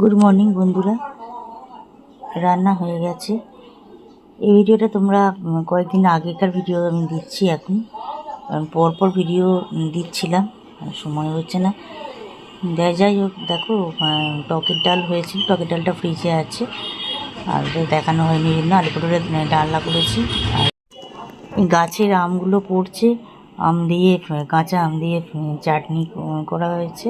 Good morning বন্ধুরা, রান্না হয়ে গেছে। এই ভিডিওটা তোমরা কয়েকদিন আগেকার ভিডিও আমি দিচ্ছি এখন, কারণ পরপর ভিডিও দিচ্ছিলাম, সময় হচ্ছে না। যাই হোক, দেখো টকের ডাল হয়েছে, টকের ডালটা ফ্রিজে আছে, আর দেখানো হয়নি জন্য আলু পটলের ডালনা করেছি। আর গাছের আমগুলো পড়ছে, আম দিয়ে কাঁচা আম দিয়ে চাটনি করা হয়েছে।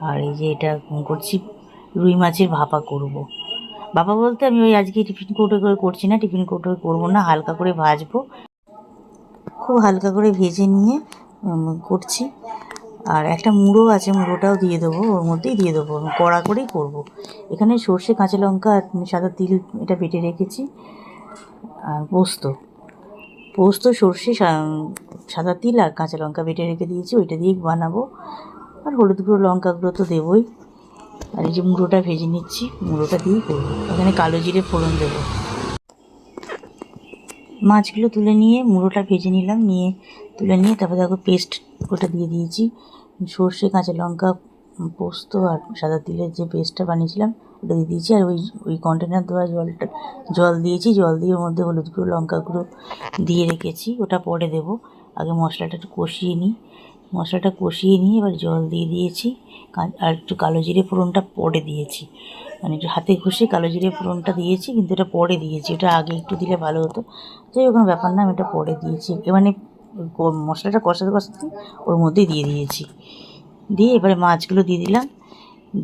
আর এই যে এটা করছি, রুই মাছের ভাপা করব। ভাপা বলতে আমি ওই আজকে টিফিন কৌটো করে করছি না, টিফিন কৌটো করবো না, হালকা করে ভাজবো, খুব হালকা করে ভেজে নিয়ে করছি। আর একটা মুড়ো আছে, মুড়োটাও দিয়ে দেবো, ওর মধ্যেই দিয়ে দেবো, আমি কড়া করেই করবো। এখানে সর্ষে, কাঁচা লঙ্কা, সাদা তিল এটা বেটে রেখেছি। আর পোস্ত সর্ষে, সাদা তিল আর কাঁচা লঙ্কা বেটে রেখে দিয়েছি, ওইটা দিয়েই বানাবো। আর হলুদ গুঁড়ো, লঙ্কা গুঁড়ো তো দেবোই। আর এই যে মুড়োটা ভেজে নিচ্ছি, মুড়োটা দিয়েই করবো। এখানে কালো জিরে ফোড়ন দেবো। মাছগুলো তুলে নিয়ে মুড়োটা ভেজে নিলাম, তুলে নিয়ে তারপরে দেখো পেস্ট ওটা দিয়ে দিয়েছি। সর্ষে, কাঁচা লঙ্কা, পোস্ত আর সাদা তিলের যে পেস্টটা বানিয়েছিলাম ওটা দিয়ে দিয়েছি। আর ওই কন্টেনার দেওয়া জল দিয়েছি, জল দিয়ে ওর মধ্যে হলুদ গুঁড়ো, লঙ্কা গুঁড়ো দিয়ে রেখেছি, ওটা পরে দেবো। আগে মশলাটা একটু কষিয়ে নিই, এবার জল দিয়ে দিয়েছি। আর একটু কালো জিরে ফোড়নটা পরে দিয়েছি, মানে একটু হাতে ঘষে কালো জিরে ফোড়নটা দিয়েছি, কিন্তু এটা পরে দিয়েছি, ওটা আগে একটু দিলে ভালো হতো। যাই হোক, কোনো ব্যাপার না, আমি এটা পরে দিয়েছি। মানে মশলাটা কষাতে ওর মধ্যেই দিয়ে দিয়েছি। দিয়ে এবারে মাছগুলো দিয়ে দিলাম,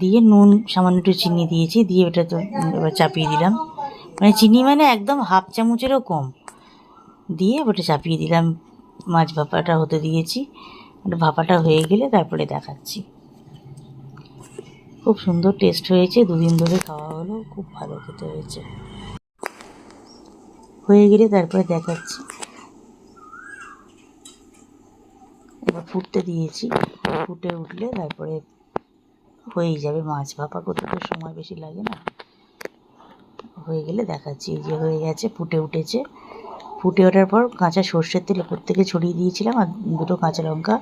দিয়ে নুন সামান্য একটু চিনি দিয়েছি, দিয়ে ওটা তো এবার চাপিয়ে দিলাম। মানে চিনি মানে একদম হাফ চামচেরও কম দিয়ে ওটা চাপিয়ে দিলাম। মাছ ভাপাটা হতে দিয়েছি, ওটা ভাপাটা হয়ে গেলে তারপরে দেখাচ্ছি। খুব সুন্দর টেস্ট হয়েছে, দুদিন ধরে খাওয়া হলো, খুব ভালো খেতে হয়েছে। হয়ে গেলে তারপরে দেখাচ্ছি। এবার ফুটতে দিয়েছি, ফুটে উঠলে তারপরে হয়েই যাবে। মাছ ভাপা করতে তো সময় বেশি লাগে না। হয়ে গেলে দেখাচ্ছি। এই যে হয়ে গেছে, ফুটে উঠেছে। ফুটে ওঠার পর কাঁচা সর্ষের তেল ওপর থেকে ছড়িয়ে দিয়েছিলাম, আর দুটো কাঁচা লঙ্কা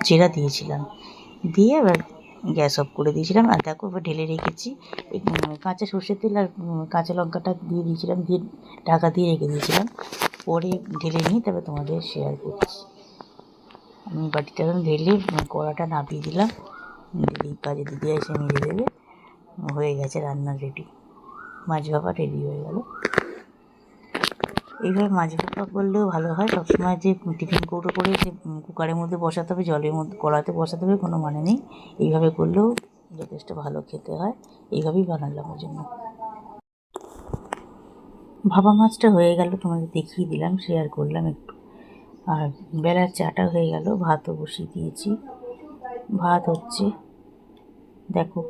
চেরা দিয়েছিলাম, দিয়ে এবার গ্যাস অফ করে দিয়েছিলাম। আর দেখো এবার ঢেলে রেখেছি। কাঁচা সর্ষের তেল আর কাঁচা লঙ্কাটা দিয়ে দিয়েছিলাম, দিয়ে ঢাকা দিয়ে রেখে দিয়েছিলাম। পরে ঢেলে নিয়ে তবে তোমাদের শেয়ার করছি। আমি বাটিটা ঢেলে কড়াটা নামিয়ে দিলাম, দিদি এসে মেরে দেবে। হয়ে গেছে রান্না রেডি, মাছ ভাপা রেডি হয়ে গেল। এইভাবে মাছ ভাপা করলেও ভালো হয়। সবসময় যে টিফিন কৌটো করে যে কুকারের মধ্যে বসাতে হবে, জলের মধ্যে কড়াতে বসাতে হবে, কোনো মানে নেই। এইভাবে করলেও যথেষ্ট ভালো খেতে হয়। এইভাবেই বানালাম ওই জন্য। ভাপা মাছটা হয়ে গেল, তোমাদের দেখিয়ে দিলাম, শেয়ার করলাম একটু। আর বেলার চাটা হয়ে গেল, ভাতও বসিয়ে দিয়েছি, ভাত হচ্ছে, দেখো।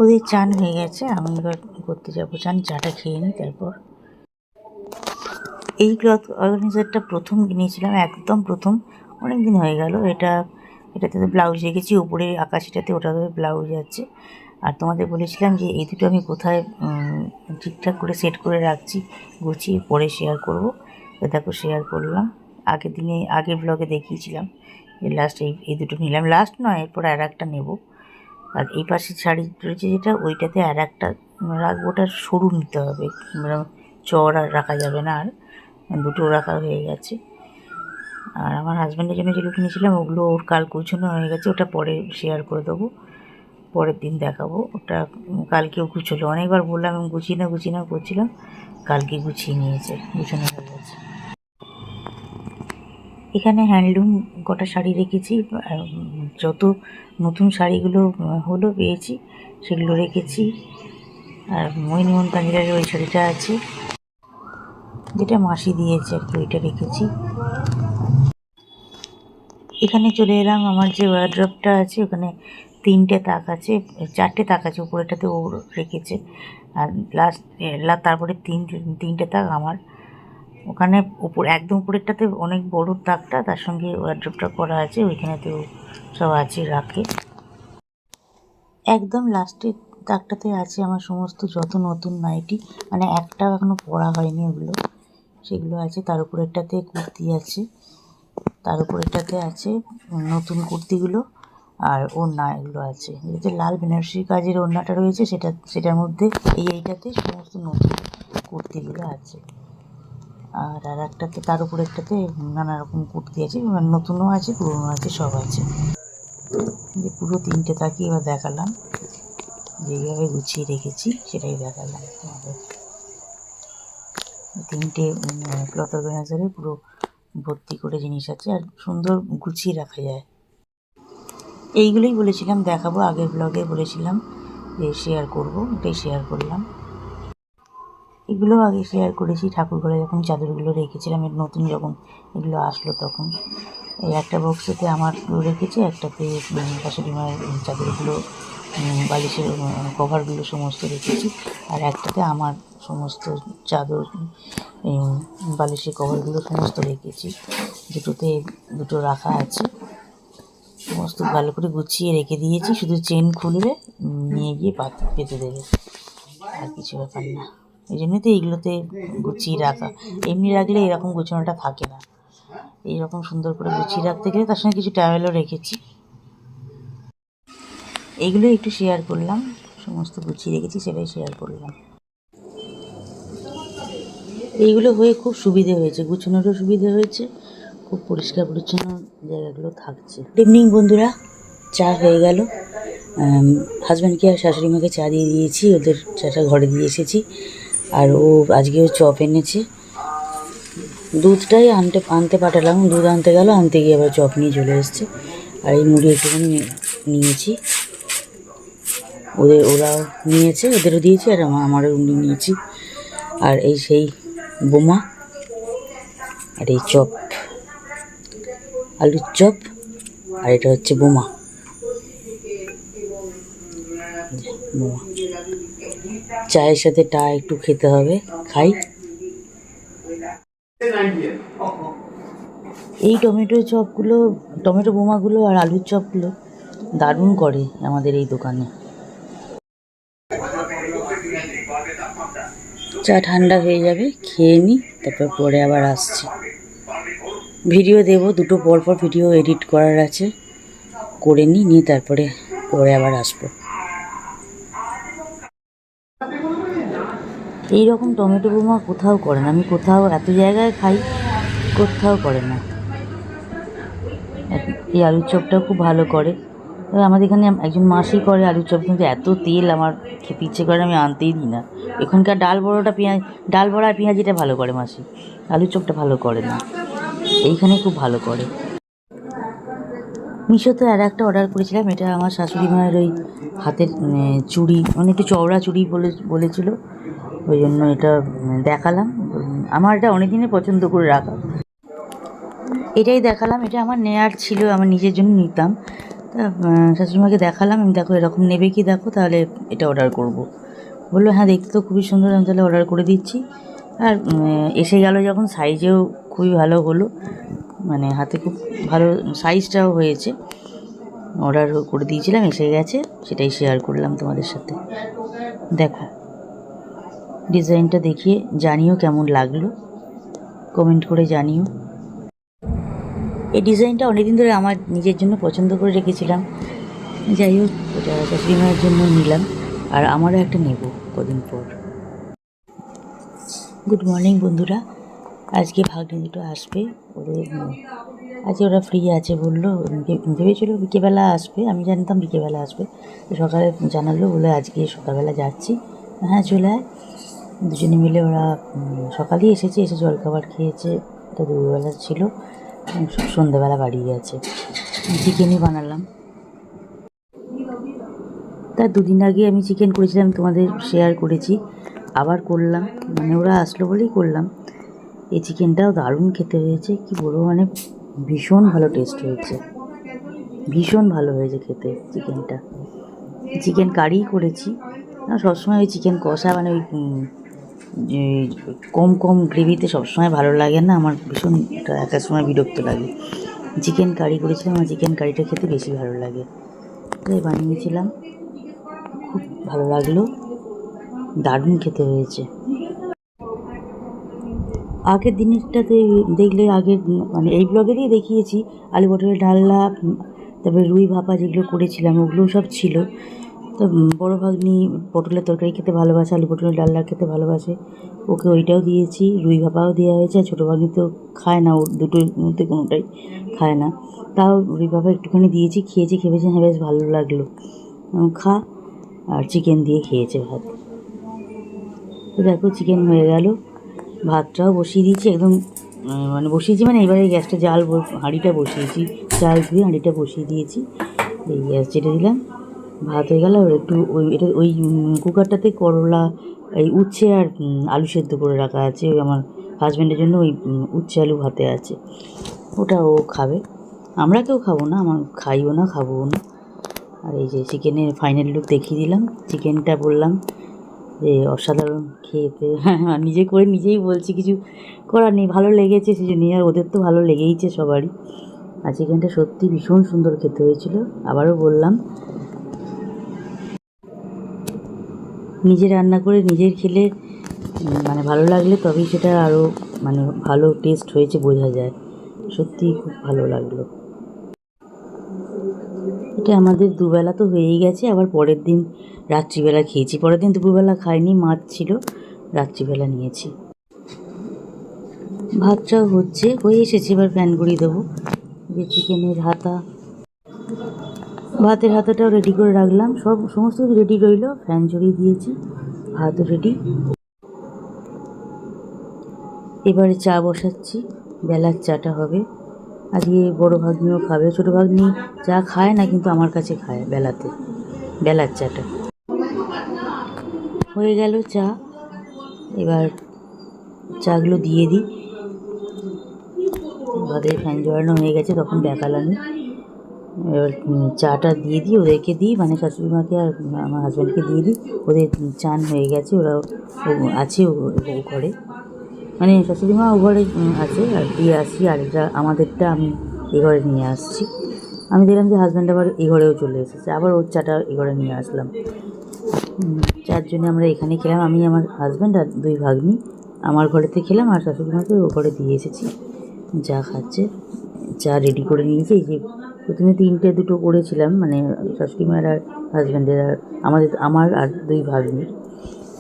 ওদের চান হয়ে গেছে, আমি এবার করতে যাবো চান। চাটা খেয়ে নিই তারপর। এই ক্লথ অর্গানাইজারটা প্রথম কিনেছিলাম, একদম প্রথম, অনেক দিন হয়ে গেল। এটাতে তো ব্লাউজ রেখেছি, উপরে আকাশিটাতে ওটাতে ব্লাউজ আছে। আর তোমাদের বলেছিলাম যে এই দুটো আমি কোথায় ঠিকঠাক করে সেট করে রাখছি, গুছিয়ে পরে শেয়ার করব। তো দেখো শেয়ার করলাম। আগের ব্লগে দেখিয়েছিলাম যে লাস্ট এই দুটো নিলাম, লাস্ট নয়, এরপর আর একটা নেবো। আর এই পাশে শাড়ি রয়েছে যেটা, ওইটাতে আর একটা রাখবো, ওটা সরু নিতে হবে, চড় আর রাখা যাবে না। আর দুটো রাখা হয়ে গেছে। আর আমার হাজব্যান্ডের জন্য যেগুলো কিনেছিলাম ওগুলো ওর কাল গুছানো হয়ে গেছে, ওটা পরে শেয়ার করে দেবো, পরের দিন দেখাবো। ওটা কালকেও গুছোলো, অনেকবার বললাম আমি গুছিয়ে না করছিলাম, কালকে গুছিয়ে নিয়েছে, গুছানো হয়ে গেছে। এখানে হ্যান্ডলুম কটা শাড়ি রেখেছি, যত নতুন শাড়িগুলো পেয়েছি সেগুলো রেখেছি। আর মইনমোহন কাঞ্জিলারের ওই শাড়িটা আছে, যেটা মাসি দিয়েছে আর কি, ওইটা রেখেছি। এখানে চলে এলাম, আমার যে ওয়ার্ড্রপটা আছে ওখানে 3টে তাক আছে, 4টে তাক আছে, উপরেটাতে ও রেখেছে। আর তারপরে তিনটে তাক আমার। ওখানে একদম উপরেরটাতে অনেক বড় তাকটা, তার সঙ্গে ওয়ার্ড্রপটা করা আছে, ওইখানেতেও সব আছে রাখে। একদম লাস্টের তাকটাতে আছে আমার সমস্ত যত নতুন নাইটি, মানে একটাও এখনও পরা হয়নি ওগুলো, সেগুলো আছে। তার উপরেরটাতে কুর্তি আছে, তার উপরেরটাতে আছে নতুন কুর্তিগুলো। আর ওড়না এগুলো আছে। যেটা লাল বেনারসি কাজের ওড়নাটা রয়েছে সেটার মধ্যে এইটাতে সমস্ত নতুন কুর্তিগুলো আছে। আর একটাতে তার উপরে একটাতে নানা রকম কুর্তি আছে, নতুনও আছে পুরনো আছে সব আছে। যে পুরো 3টে তাকিয়ে এবার দেখালাম, যেইভাবে গুছিয়ে রেখেছি সেটাই দেখালাম তোমাদের। 3টে ক্লথ অর্গানাইজারে পুরো ভর্তি করে জিনিস আছে, আর সুন্দর গুছিয়ে রাখা যায়। এইগুলোই বলেছিলাম দেখাবো, আগের ব্লগে বলেছিলাম যে শেয়ার করব, এটাই শেয়ার করলাম। এগুলো আগে শেয়ার করেছি ঠাকুর ঘরে যখন চাদরগুলো রেখেছিলাম, এর নতুন যখন এগুলো আসলো তখন। এই একটা বক্সেতে আমার রেখেছি, একটাতে শাশুড়ি মায়ের চাদরগুলো, বালিশের কভারগুলো সমস্ত রেখেছি, আর একটাতে আমার সমস্ত চাদর, বালিশের কভারগুলো সমস্ত রেখেছি। দুটো রাখা আছে, সমস্ত ভালো করে গুছিয়ে রেখে দিয়েছি। শুধু চেন খুলবে, নিয়ে গিয়ে পেতে দেবে, আর কিছু ব্যাপার না। এই জন্যই তো এইগুলোতে গুছিয়ে রাখা। এমনি রাখলে এরকম গোছানোটা থাকে না। এইরকম সুন্দর করে গুছিয়ে রাখতে গেলে তার সঙ্গে কিছু টাওয়েলও রেখেছি। এইগুলো একটু শেয়ার করলাম, সমস্ত গুছিয়ে রেখেছি সেটাই শেয়ার করলাম। এইগুলো হয়ে খুব সুবিধে হয়েছে, গুছানোরও সুবিধে হয়েছে, খুব পরিষ্কার পরিচ্ছন্ন জায়গাগুলো থাকছে। গুড ইভিনিং বন্ধুরা, চা হয়ে গেল। হাজব্যান্ডকে আর শাশুড়ি মাকে চা দিয়ে দিয়েছি, ওদের চাটা ঘরে দিয়ে এসেছি। আর ও আজকেও চপ এনেছে। দুধটাই আনতে পাঠালাম, দুধ আনতে গেল, আনতে গিয়ে আবার চপ নিয়ে চলে এসছে। আর এই মুড়ি একটুখানি নিয়েছি, ওরাও নিয়েছে, ওদেরও দিয়েছি, আর আমারও নিয়েছি। আর এই সেই বোমা, আর এই চপ, আলুর চপ, আর এটা হচ্ছে বোমা। চায়ের সাথে একটু খেতে হবে, খাই। এই টমেটো বোমাগুলো আর আলুর চপগুলো দারুণ করে আমাদের এই দোকানে। চা ঠান্ডা হয়ে যাবে, খেয়ে নিই, তারপর পরে আবার আসছি। ভিডিও দেবো, দুটো পরপর ভিডিও এডিট করার আছে, করে নিয়ে তারপরে আবার আসবো। এইরকম টমেটো বোমা কোথাও করে না, আমি কোথাও এত জায়গায় খাই, কোথাও করে না। এই আলুর চপটাও খুব ভালো করে। আমাদের এখানে একজন মাসি করে আলুর চপ, কিন্তু এত তেল আমার খেতে ইচ্ছে করে, আমি আনতেই দিই না। এখানকার ডাল বড়া আর পেঁয়াজিটা ভালো করে মাসি, আলুর চপটা ভালো করে না। এইখানে খুব ভালো করে। মিশোতে আর একটা অর্ডার করেছিলাম, এটা আমার শাশুড়ি মায়ের ওই হাতের চুড়ি, মানে একটু চওড়া চুড়ি বলেছিল, ওই জন্য এটা দেখালাম। আমার এটা অনেক দিনের পছন্দ করে রাখা, এটাই দেখালাম। এটা আমার নেয়ার ছিল, আমার নিজের জন্য নিতাম। তা শাশুড়িমাকে দেখালাম, আমি দেখো এরকম নেবে কি, দেখো তাহলে এটা অর্ডার করব। বললো হ্যাঁ দেখতে তো খুবই সুন্দর, আমি তাহলে অর্ডার করে দিচ্ছি। আর এসে গেল যখন, সাইজেও খুবই ভালো হলো, মানে হাতে খুব ভালো সাইজটাও হয়েছে। অর্ডার করে দিয়েছিলাম, এসে গেছে, সেটাই শেয়ার করলাম তোমাদের সাথে। দেখো ডিজাইনটা দেখিয়ে জানিও কেমন লাগলো, কমেন্ট করে জানিও। এই ডিজাইনটা অনেকদিন ধরে আমার নিজের জন্য পছন্দ করে রেখেছিলাম, যাই হোক ওটা শাশুড়ি মায়ের জন্য নিলাম, আর আমারও একটা নেব কদিন পর। গুড মর্নিং বন্ধুরা, আজকে ভাগ্নে দুটো আসবে, আজকে ওরা ফ্রি আছে বললো, ভেবেছিল বিকেলবেলা আসবে, আমি জানতাম বিকেলবেলা আসবে, সকালে জানালো, বলে আজকে সকালবেলা যাচ্ছি। হ্যাঁ চলে আয়। দুজনে মিলে ওরা সকালেই এসে জলখাবার খেয়েছে, এটা দুপুরবেলা ছিল, সন্ধ্যেবেলা বাড়ি গেছে। চিকেনই বানালাম। তার দুদিন আগে আমি চিকেন করেছিলাম, তোমাদের শেয়ার করেছি, আবার করলাম, মানে ওরা আসলো বলেই করলাম। এই চিকেনটাও দারুণ খেতে হয়েছে, কি বলবো, মানে ভীষণ ভালো টেস্ট হয়েছে, ভীষণ ভালো হয়েছে খেতে চিকেনটা। চিকেন কারি করেছি, সবসময় ওই চিকেন কষা, মানে ওই কম গ্রেভিতে সবসময় ভালো লাগে না আমার, ভীষণ একটা সময় বিরক্ত লাগে। চিকেন কারি করেছিলাম, আমার চিকেন কারিটা খেতে বেশি ভালো লাগে, তাই বানিয়েছিলাম, খুব ভালো লাগলো, দারুণ খেতে হয়েছে। আগের দিনেরটাতে দেখলে, আগের মানে এই ব্লগেরই দেখিয়েছি, আলু পটলের ডালনা, তারপরে রুই ভাপা যেগুলো করেছিলাম ওগুলোও সব ছিল। তো বড় ভাগ্নি পটলের তরকারি খেতে ভালোবাসে, আলু পটলের ডালনা খেতে ভালোবাসে, ওকে ওইটাও দিয়েছি। রুই ভাপাও দেওয়া হয়েছে। আর ছোটো ভাগ্নি তো খায় না, ওর দুটোর মধ্যে কোনোটাই খায় না, তাও রুই ভাপা একটুখানি দিয়েছি, খেয়েছে, খেয়েছে, হ্যাঁ বেশ ভালো লাগলো, খা। আর চিকেন দিয়ে খেয়েছে ভাত। তো দেখো চিকেন হয়ে গেল, ভাতটাও বসিয়ে দিয়েছি একদম, মানে বসিয়েছি মানে এবারে গ্যাসটা হাঁড়িটা বসিয়েছি, চাল ধুয়ে হাঁড়িটা বসিয়ে দিয়েছি, এই গ্যাস যেটা দিলাম, ভাত হয়ে গেল। আর একটু ওই কুকারটাতে করলা, এই উচ্ছে আর আলু সেদ্ধ করে রাখা আছে, ওই আমার হাজব্যান্ডের জন্য ওই উচ্ছে আলু ভাতে আছে, ওটা ও খাবে, আমরা কেউ খাবো না, আমার খাইও না, খাবো না। আর এই যে চিকেনের ফাইনাল লুক দেখিয়ে দিলাম। চিকেনটা বললাম যে অসাধারণ খেতে, নিজে করে নিজেই বলছি, কিছু করার নেই, ভালো লেগেছে সেজন্য। আর ওদের তো ভালো লেগেইছে সবারই। আর চিকেনটা সত্যি ভীষণ সুন্দর খেতে হয়েছিল। আবারও বললাম, নিজে রান্না করে নিজের খেলে মানে ভালো লাগলে তবেই সেটা আরও মানে ভালো টেস্ট হয়েছে বোঝা যায়। সত্যিই খুব ভালো লাগলো। এটা আমাদের দুবেলা তো হয়েই গেছে, আবার পরের দিন রাত্রিবেলা খেয়েছি। পরের দিন দুপুরবেলা খাইনি, মাছ ছিল, রাত্রিবেলা নিয়েছি। ভাতটাও হয়ে এসেছে, এবার ফ্যান গড়িয়ে দেবো। যে চিকেনের হাতা, ভাতের হাতাটাও রেডি করে রাখলাম, সমস্ত কিছু রেডি রইল, ফ্যান ঝরিয়ে দিয়েছি, ভাতও রেডি। এবারে চা বসাচ্ছি, বেলার চাটা হবে। আজকে বড় ভাগ্নিও খাবে, ছোটো ভাগ্নি চা খায় না কিন্তু আমার কাছে খায় বেলার চাটা। হয়ে গেল চা, এবার চাগুলো দিয়ে দিই। ভাতের ফ্যান ঝরানো হয়ে গেছে, তখন দেখালাম। এবার চাটা দিয়ে দিই, ওদেরকে দিই, মানে শাশুড়ি মাকে আর আমার হাজব্যান্ডকে দিয়ে দিই। ওদের চান হয়ে গেছে, ওরা আছে ও ঘরে, মানে শাশুড়ি মা ও ঘরে আছে, আর দিয়ে আসছি। আর এটা আমাদেরটা আমি এ ঘরে নিয়ে আসছি। আমি দেখলাম যে হাজব্যান্ড আবার এ ঘরেও চলে এসেছে, আবার ওর চাটা এ ঘরে নিয়ে আসলাম। চারজনে আমরা এখানে খেলাম, আমি, আমার হাজব্যান্ড আর দুই ভাগ্নি আমার ঘরেতে খেলাম, আর শাশুড়ি মাকে ও ঘরে দিয়ে এসেছি। চা খাচ্ছে, চা রেডি করে নিয়েছি। এই যে প্রথমে 3টে 2টো করেছিলাম, মানে শাশুড়ি মায়ের আর হাজব্যান্ডের আর আমার আর দুই ভাগ্নির।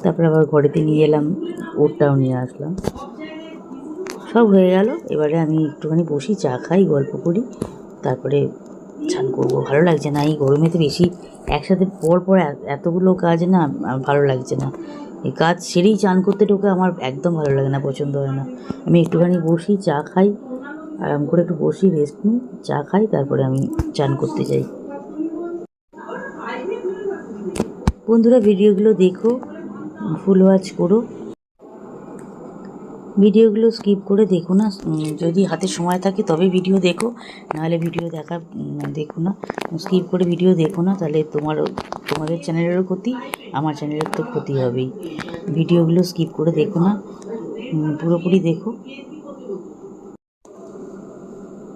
তারপরে আবার ঘরেতে নিয়ে এলাম, ওরটাও নিয়ে আসলাম, সব হয়ে গেল। এবারে আমি একটুখানি বসি, চা খাই, গল্প করি, তারপরে স্নান করবো। ভালো লাগছে না এই গরমেতে বেশি একসাথে পর এতগুলো কাজ না, ভালো লাগছে না। এই কাজ সেরেই চান করতে ঢোকে আমার একদম ভালো লাগে না, পছন্দ হয় না। আমি একটুখানি বসি, চা খাই, আরাম করে একটু বসি, রেস্ট নিই, চা খাই, তারপরে আমি চান করতে যাই। বন্ধুরা ভিডিওগুলো দেখো, ফুল ওয়াচ করো, ভিডিওগুলো স্কিপ করে দেখো না। যদি হাতে সময় থাকে তবে ভিডিও দেখো, নাহলে ভিডিও দেখো না, স্কিপ করে ভিডিও দেখো না, তাহলে তোমাদের চ্যানেলেরও ক্ষতি, আমার চ্যানেলের তো ক্ষতি হবেই। ভিডিওগুলো স্কিপ করে দেখো না, পুরোপুরি দেখো।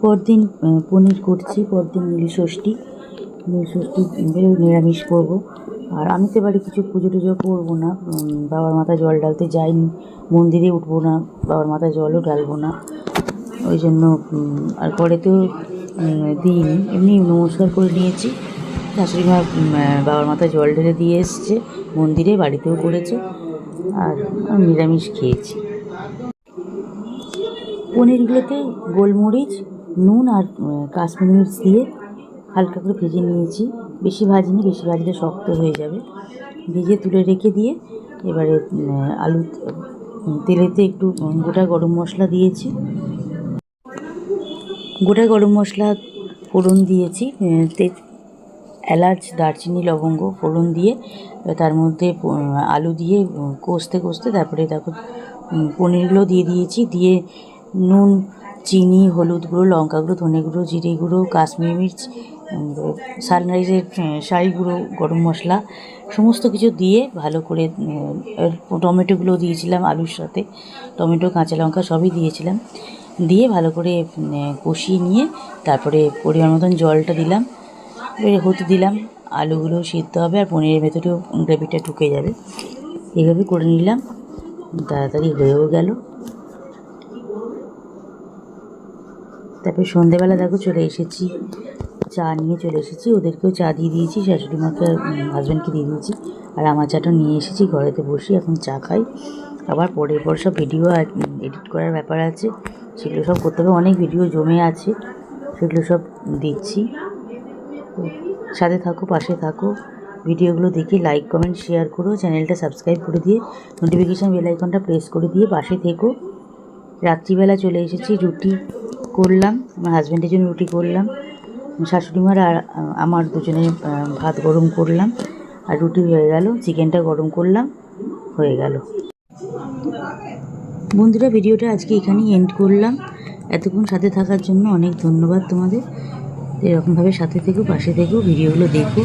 পরদিন পনির করছি, পরদিন নীলষষ্ঠী নিরামিষ করবো। আর আমি তো এবারে কিছু পুজো টুজো করবো না, বাবার মাথায় জল ঢালতে যাইনি, মন্দিরে উঠবো না, বাবার মাথায় জলও ঢালবো না, ওই জন্য। আর পরে তো দিইনি, এমনি নমস্কার করে নিয়েছি। শাশুড়ি মা বাবার মাথায় জল ঢেলে দিয়ে এসছে মন্দিরে, বাড়িতেও করেছে, আর নিরামিষ খেয়েছি। পনিরগুলোতে গোলমরিচ, নুন আর কাশ্মীরি মির্চ দিয়ে হালকা করে ভেজে নিয়েছি, বেশি ভাজিনি, বেশি ভাজলে শক্ত হয়ে যাবে। ভেজে তুলে রেখে দিয়ে এবারে আলু তেলেতে একটু গোটা গরম মশলা দিয়েছি, গোটা গরম মশলা ফোড়ন দিয়েছি, এলাচ, দারচিনি, লবঙ্গ ফোড়ন দিয়ে তার মধ্যে আলু দিয়ে কষতে তারপরে দেখো পনিরগুলো দিয়ে দিয়েছি, দিয়ে নুন, চিনি, হলুদ গুঁড়ো, লঙ্কা গুঁড়ো, ধনে গুঁড়ো, জিরে গুঁড়ো, কাশ্মীরি মির্চ, সানরাইজের শাহি গুঁড়ো, গরম মশলা সমস্ত কিছু দিয়ে ভালো করে, টমেটোগুলো দিয়েছিলাম আলুর সাথে, টমেটো, কাঁচা লঙ্কা সবই দিয়েছিলাম, দিয়ে ভালো করে কষিয়ে নিয়ে তারপরে পরিমাণ মতন জলটা দিলাম, হতে দিলাম। আলুগুলো সিদ্ধ হবে আর পনিরের ভেতরেও গ্রেভিটা ঢুকে যাবে, এইভাবে করে নিলাম, তাড়াতাড়ি হয়েও গেল। তারপরে সন্ধেবেলা দেখো চলে এসেছি চা নিয়ে চলে এসেছি, ওদেরকেও চা দিয়ে দিয়েছি, শাশুড়ি মাকে হাজব্যান্ডকে দিয়ে দিয়েছি। আর আমার চাটা নিয়ে এসেছি, ঘরেতে বসি এখন চা খাই। আবার পরের পর সব ভিডিও এডিট করার ব্যাপার আছে, সেগুলো সব করতে হবে। অনেক ভিডিও জমে আছে, সেগুলো সব দিচ্ছি। সাথে থাকো, পাশে থাকো, ভিডিওগুলো দেখে লাইক কমেন্ট শেয়ার করো, চ্যানেলটা সাবস্ক্রাইব করে দিয়ে নোটিফিকেশান বেল আইকনটা প্রেস করে দিয়ে পাশে থেকো। রাত্রিবেলা চলে এসেছি, রুটি করলাম, আমার হাজব্যান্ডের জন্য রুটি করলাম, শাশুড়ি মার আর আমার দুজনের ভাত গরম করলাম, আর রুটি হয়ে গেল, চিকেনটা গরম করলাম, হয়ে গেল। বন্ধুরা, ভিডিওটা আজকে এখানেই এন্ড করলাম। এতক্ষণ সাথে থাকার জন্য অনেক ধন্যবাদ তোমাদের। এরকমভাবে সাথে থেকো, পাশে থেকো, ভিডিওগুলো দেখো।